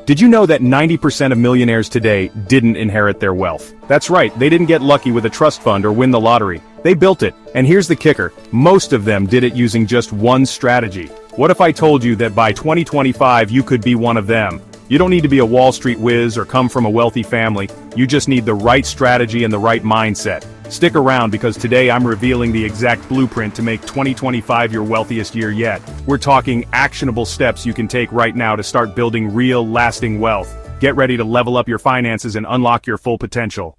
Did you know that 90% of millionaires today didn't inherit their wealth? That's right, they didn't get lucky with a trust fund or win the lottery. They built it, and here's the kicker, most of them did it using just one strategy. What if I told you that by 2025 you could be one of them? You don't need to be a Wall Street whiz or come from a wealthy family, you just need the right strategy and the right mindset. Stick around because today I'm revealing the exact blueprint to make 2025 your wealthiest year yet. We're talking actionable steps you can take right now to start building real, lasting wealth. Get ready to level up your finances and unlock your full potential.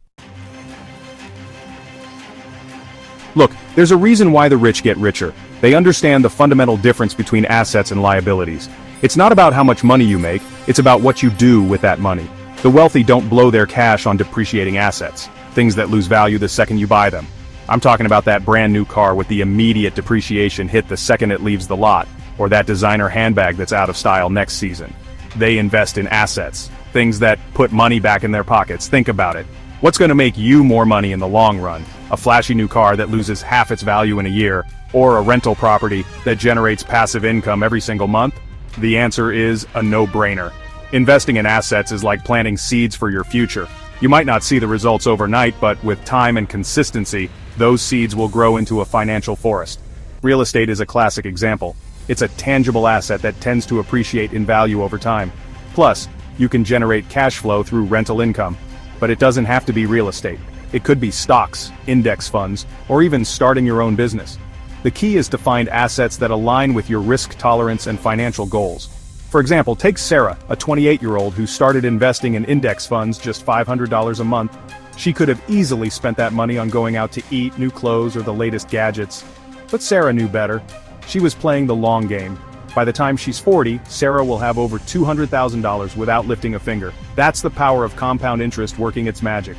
Look, there's a reason why the rich get richer. They understand the fundamental difference between assets and liabilities. It's not about how much money you make, it's about what you do with that money. The wealthy don't blow their cash on depreciating assets, things that lose value the second you buy them. I'm talking about that brand new car with the immediate depreciation hit the second it leaves the lot, or that designer handbag that's out of style next season. They invest in assets, things that put money back in their pockets. Think about it. What's going to make you more money in the long run? A flashy new car that loses half its value in a year, or a rental property that generates passive income every single month? The answer is a no-brainer. Investing in assets is like planting seeds for your future. You might not see the results overnight, but with time and consistency, those seeds will grow into a financial forest. Real estate is a classic example. It's a tangible asset that tends to appreciate in value over time. Plus, you can generate cash flow through rental income. But it doesn't have to be real estate. It could be stocks, index funds, or even starting your own business. The key is to find assets that align with your risk tolerance and financial goals. For example, take Sarah, a 28-year-old who started investing in index funds just $500 a month. She could have easily spent that money on going out to eat, new clothes, or the latest gadgets. But Sarah knew better. She was playing the long game. By the time she's 40, Sarah will have over $200,000 without lifting a finger. That's the power of compound interest working its magic.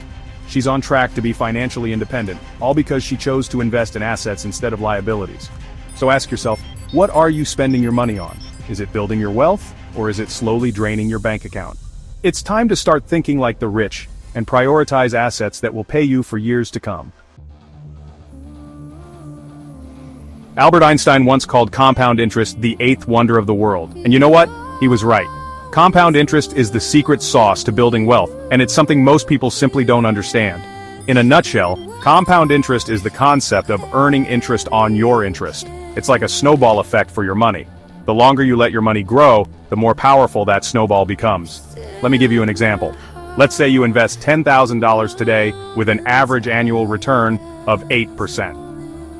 She's on track to be financially independent, all because she chose to invest in assets instead of liabilities. So ask yourself, what are you spending your money on? Is it building your wealth, or is it slowly draining your bank account? It's time to start thinking like the rich, and prioritize assets that will pay you for years to come. Albert Einstein once called compound interest the eighth wonder of the world, and you know what? He was right. Compound interest is the secret sauce to building wealth, and it's something most people simply don't understand. In a nutshell, compound interest is the concept of earning interest on your interest. It's like a snowball effect for your money. The longer you let your money grow, the more powerful that snowball becomes. Let me give you an example. Let's say you invest $10,000 today with an average annual return of 8%.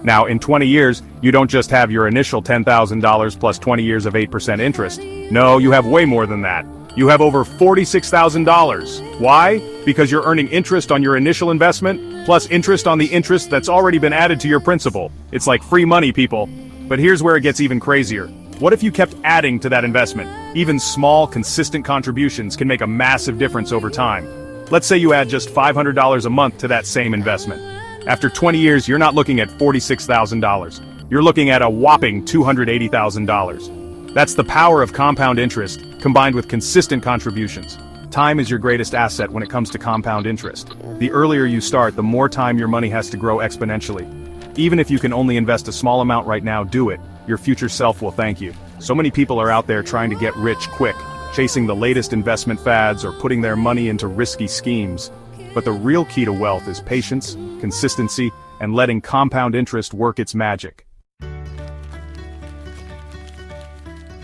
Now, in 20 years, you don't just have your initial $10,000 plus 20 years of 8% interest. No, you have way more than that. You have over $46,000. Why? Because you're earning interest on your initial investment, plus interest on the interest that's already been added to your principal. It's like free money, people. But here's where it gets even crazier. What if you kept adding to that investment? Even small, consistent contributions can make a massive difference over time. Let's say you add just $500 a month to that same investment. After 20 years, you're not looking at $46,000. You're looking at a whopping $280,000. That's the power of compound interest, combined with consistent contributions. Time is your greatest asset when it comes to compound interest. The earlier you start, the more time your money has to grow exponentially. Even if you can only invest a small amount right now, do it. Your future self will thank you. So many people are out there trying to get rich quick, chasing the latest investment fads or putting their money into risky schemes. But the real key to wealth is patience, consistency, and letting compound interest work its magic.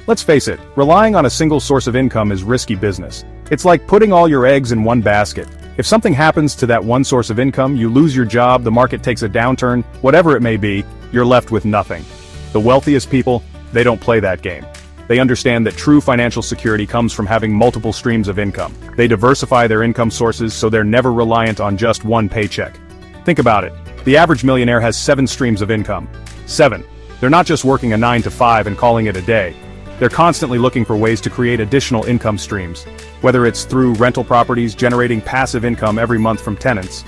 Let's face it, relying on a single source of income is risky business. It's like putting all your eggs in one basket. If something happens to that one source of income, you lose your job, the market takes a downturn, whatever it may be, you're left with nothing. The wealthiest people, they don't play that game. They understand that true financial security comes from having multiple streams of income. They diversify their income sources so they're never reliant on just one paycheck. Think about it. The average millionaire has 7 streams of income. 7. They're not just working a 9 to 5 and calling it a day. They're constantly looking for ways to create additional income streams, whether it's through rental properties generating passive income every month from tenants,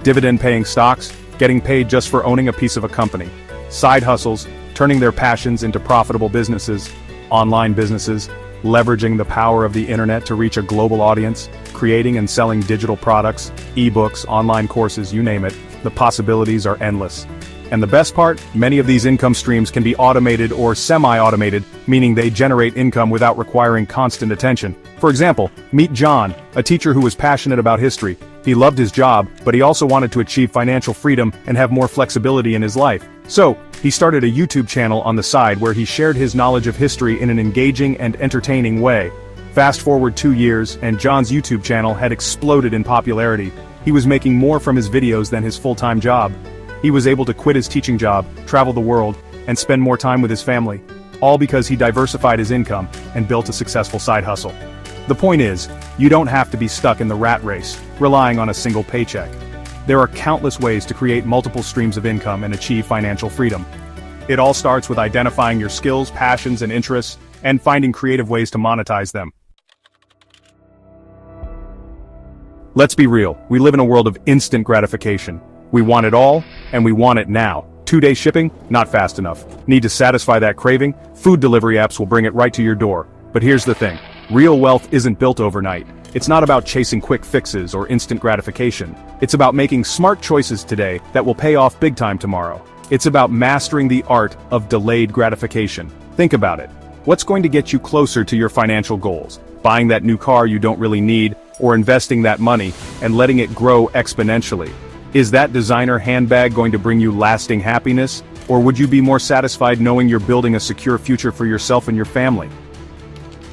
dividend-paying stocks, getting paid just for owning a piece of a company, side hustles, turning their passions into profitable businesses, online businesses, leveraging the power of the internet to reach a global audience, creating and selling digital products, ebooks, online courses, you name it. The possibilities are endless. And the best part, many of these income streams can be automated or semi-automated meaning they generate income without requiring constant attention. For example, meet John, a teacher who was passionate about history. He loved his job, but he also wanted to achieve financial freedom and have more flexibility in his life. So, he started a YouTube channel on the side where he shared his knowledge of history in an engaging and entertaining way. Fast forward 2 years, and John's YouTube channel had exploded in popularity. He was making more from his videos than his full-time job. He was able to quit his teaching job, travel the world, and spend more time with his family. All because he diversified his income and built a successful side hustle. The point is, you don't have to be stuck in the rat race, relying on a single paycheck. There are countless ways to create multiple streams of income and achieve financial freedom. It all starts with identifying your skills, passions, and interests, and finding creative ways to monetize them. Let's be real, we live in a world of instant gratification. We want it all, and we want it now. 2-day shipping? Not fast enough. Need to satisfy that craving? Food delivery apps will bring it right to your door. But here's the thing. Real wealth isn't built overnight. It's not about chasing quick fixes or instant gratification. It's about making smart choices today that will pay off big time tomorrow. It's about mastering the art of delayed gratification. Think about it. What's going to get you closer to your financial goals? Buying that new car you don't really need, or investing that money and letting it grow exponentially? Is that designer handbag going to bring you lasting happiness, or would you be more satisfied knowing you're building a secure future for yourself and your family?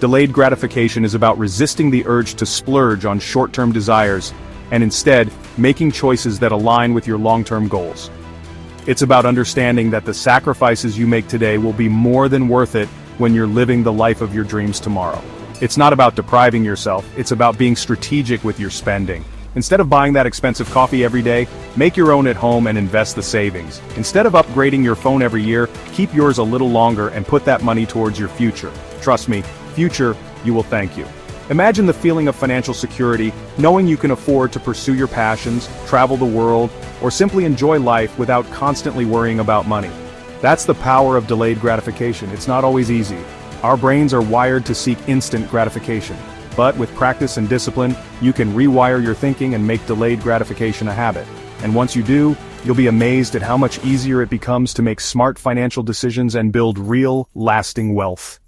Delayed gratification is about resisting the urge to splurge on short-term desires, and instead, making choices that align with your long-term goals. It's about understanding that the sacrifices you make today will be more than worth it when you're living the life of your dreams tomorrow. It's not about depriving yourself, it's about being strategic with your spending. Instead of buying that expensive coffee every day, make your own at home and invest the savings. Instead of upgrading your phone every year, keep yours a little longer and put that money towards your future. Trust me, future, you will thank you. Imagine the feeling of financial security, knowing you can afford to pursue your passions, travel the world, or simply enjoy life without constantly worrying about money. That's the power of delayed gratification. It's not always easy. Our brains are wired to seek instant gratification. But with practice and discipline, you can rewire your thinking and make delayed gratification a habit. And once you do, you'll be amazed at how much easier it becomes to make smart financial decisions and build real, lasting wealth.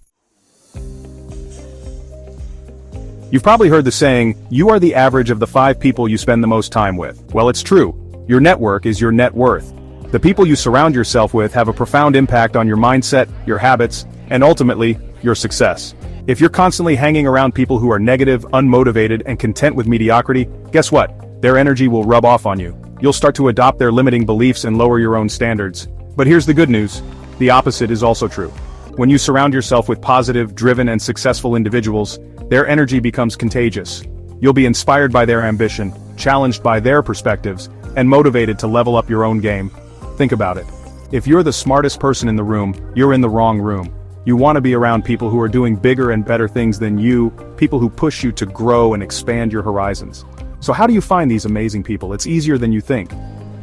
You've probably heard the saying, you are the average of the 5 people you spend the most time with. Well, it's true. Your network is your net worth. The people you surround yourself with have a profound impact on your mindset, your habits, and ultimately, your success. If you're constantly hanging around people who are negative, unmotivated, and content with mediocrity, guess what? Their energy will rub off on you. You'll start to adopt their limiting beliefs and lower your own standards. But here's the good news. The opposite is also true. When you surround yourself with positive, driven, and successful individuals, their energy becomes contagious. You'll be inspired by their ambition, challenged by their perspectives, and motivated to level up your own game. Think about it. If you're the smartest person in the room, you're in the wrong room. You want to be around people who are doing bigger and better things than you, people who push you to grow and expand your horizons. So how do you find these amazing people? It's easier than you think.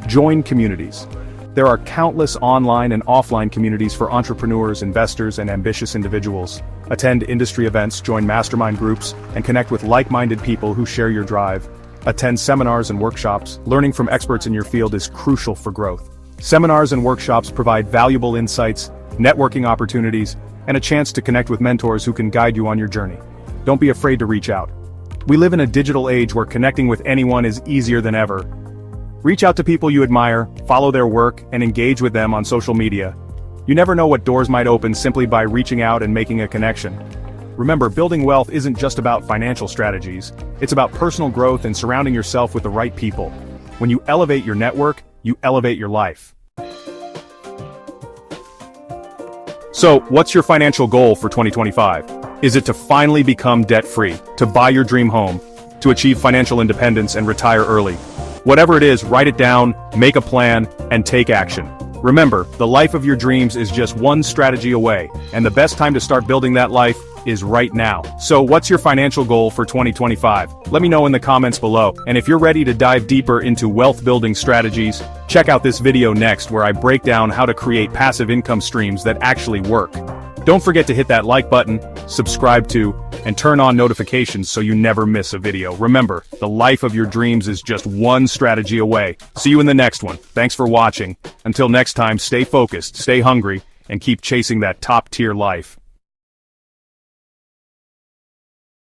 Join communities. There are countless online and offline communities for entrepreneurs, investors, and ambitious individuals. Attend industry events, join mastermind groups, and connect with like-minded people who share your drive. Attend seminars and workshops. Learning from experts in your field is crucial for growth. Seminars and workshops provide valuable insights, networking opportunities, and a chance to connect with mentors who can guide you on your journey. Don't be afraid to reach out. We live in a digital age where connecting with anyone is easier than ever. Reach out to people you admire, follow their work, and engage with them on social media. You never know what doors might open simply by reaching out and making a connection. Remember, building wealth isn't just about financial strategies. It's about personal growth and surrounding yourself with the right people. When you elevate your network, you elevate your life. So, what's your financial goal for 2025? Is it to finally become debt-free, to buy your dream home, to achieve financial independence and retire early? Whatever it is, write it down, make a plan, and take action. Remember, the life of your dreams is just one strategy away, and the best time to start building that life is right now. So what's your financial goal for 2025? Let me know in the comments below. And if you're ready to dive deeper into wealth building strategies, check out this video next where I break down how to create passive income streams that actually work. Don't forget to hit that like button, subscribe to, and turn on notifications so you never miss a video. Remember, the life of your dreams is just one strategy away. See you in the next one. Thanks for watching. Until next time, stay focused, stay hungry, and keep chasing that top-tier life.